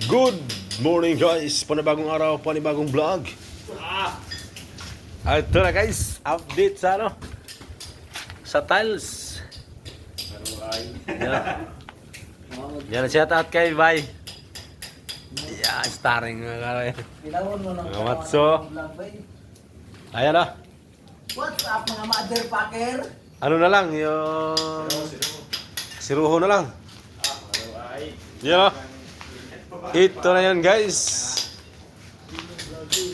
Good morning guys! Panibagong araw, panibagong vlog. Ito na guys, update sa ano? Sa tiles. Yan, shout out kay Bay. Yeah, starring mga karay. Mga matso. Ayan na. What's up mga motherfucker? Ano na lang, yung siruho na lang. Yan na. Ito na yan guys.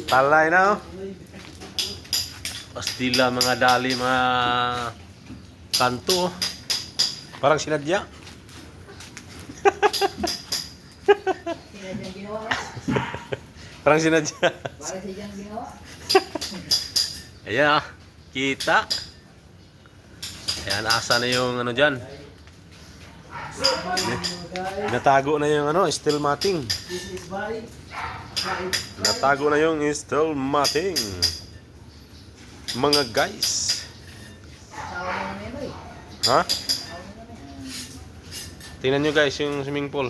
Talay na oh. Pastila, mga dali, mga kanto oh. Parang sinadya. Sinadyang ginawa ka? Parang sinadya. Parang sinadyang ginawa? Ayan ah, kita. Ayan, asa na yung ano dyan. Natago na yung ano, steel matting. This is by Natago na yung steel matting. Mga guys. asawa mo na yun eh. Ha? Tingnan nyo guys yung swimming pool.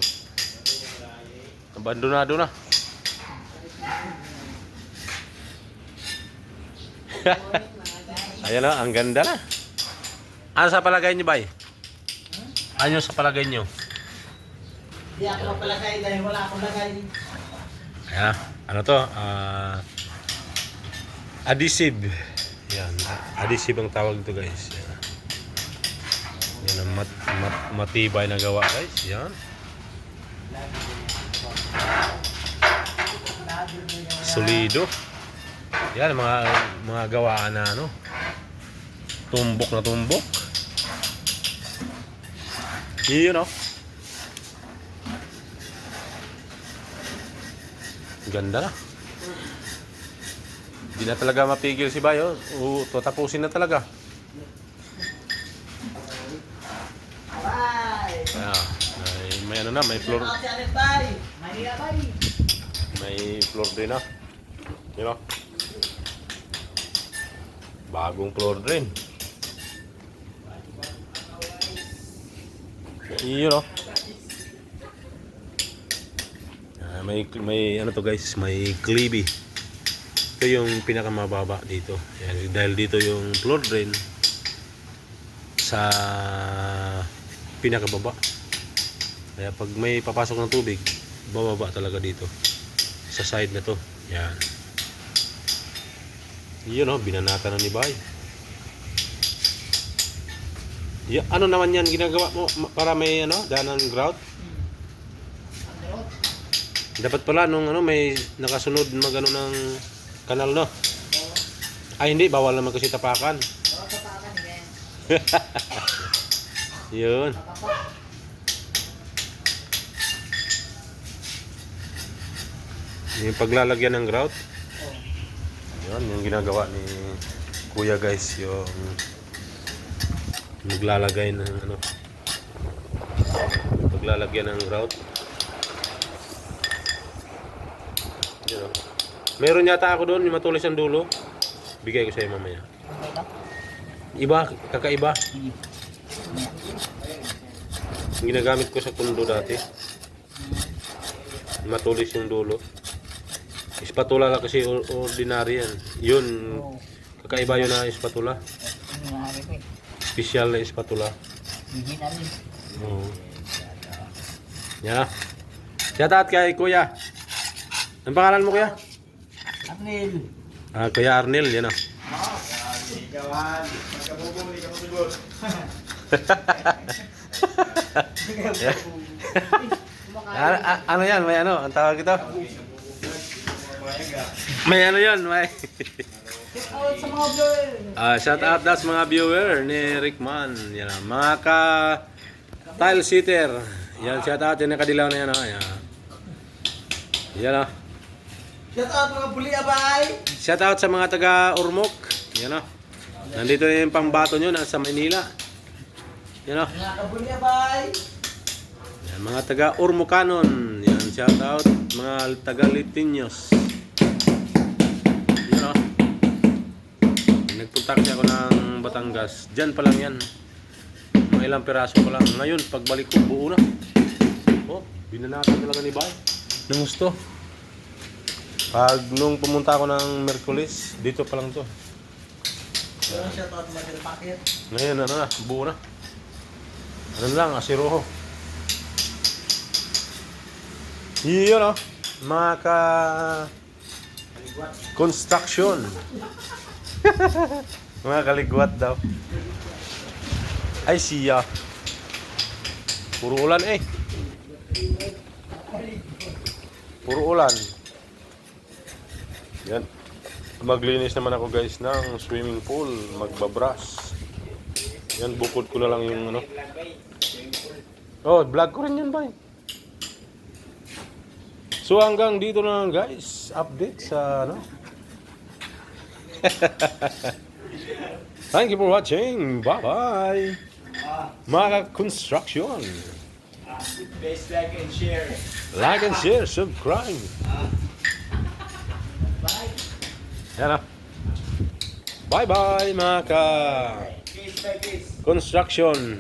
Abandonado na. Ayan na, ang ganda na. Ano sa palagay nyo, Bay? Ano sa palagay nyo? Di ako magpalagay dahil wala akong lagay. Ayan, ano to? Adhesive. Yan, adhesive ang tawag ito guys. Yan, yan ang matibay na gawa guys. Yan. Solido. Yan, mga gawaan na ano. Tumbok na tumbok. Yun o. Ganda na. Hindi na talaga mapigil si Bayo. Tatapusin na talaga. Bye! May ano na, may floor. Si Alet bye! Manila bye! May floor din na. Yun o. Bagong floor din. Yun o. May ano to guys, may klibi. Ito yung pinakamababa dito. Yan, dahil dito yung floor drain sa pinakababa. Kaya pag may papasok ng tubig, bababa talaga dito sa side na to. Yan. Yun o, binanata na ni Bay. Ano naman yan ginagawa mo para may ano, danan grout? Dapat pala nung ano may nakasunod magano ng kanal no. Ay hindi, bawal naman kasi tapakan. Oo, tapakan yan. Yun. Yung paglalagyan ng grout. Yun, yung ginagawa ni Kuya guys, yung maglalagay ng ano, paglalagyan ng grout. Yun, oh. Meron yata ako doon, yung matulis ang dulo. Bigay ko sa iyo mamaya. Iba, kakaiba. Yung ginagamit ko sa kundo dati. Matulis yung dulo. Spatula lang kasi ordinary yan. Yun, kakaiba yun na spatula. Special na spatula. Original yun. Oo. Yan. Shout out kay Kuya. Ang pangalan mo Kuya? April. Kuya Arnel, yan o. Gawan, magkabubong, hindi ka masigod. Ano yan? May ano? Ang tawag ito? May ano yan? May... Shout out sa mga viewer. shout out daw sa mga viewer ni Rickman. Yan, mga tile sitter. Yan, shout out yung nakadilaw na yan. Yan. Yan o. Shout out mga buli abay. Shout out sa mga taga Urmok. Yan o. Nandito na yung pangbato nyo, nasa Manila. Yan o. Mga kabuli abay. Yan, mga taga Urmocanon. Yan, shout out. Mga taga Litinos. Yan o. Nagpunta kasi ako ng Batangas. Diyan pa lang yan. Mga ilang piraso pa lang. Ngayon, pagbalik ko, buo na. Oh, binanatan talaga ni Bay. ng gusto. Pag nung pumunta ako ng Merkulis, dito pa lang to. Yung shoutout mo sa packet. Ngayon, ano na, buo na. Ano lang, asiroho. Yun, mga construction. Mga kaligwat daw. Ay, siya. Puro ulan eh. Puro ulan. Yan. Maglinis naman ako guys ng swimming pool. Magbabrush. Yan, bukod ko na lang yung ano. Oh, vlog ko rin yun ba? So hanggang dito na lang guys. Update sa ano. Thank you for watching. Bye-bye. Mga construction. Please like and share. Like and share, subscribe. Yan na. Bye-bye mga Kiss by kiss. construction.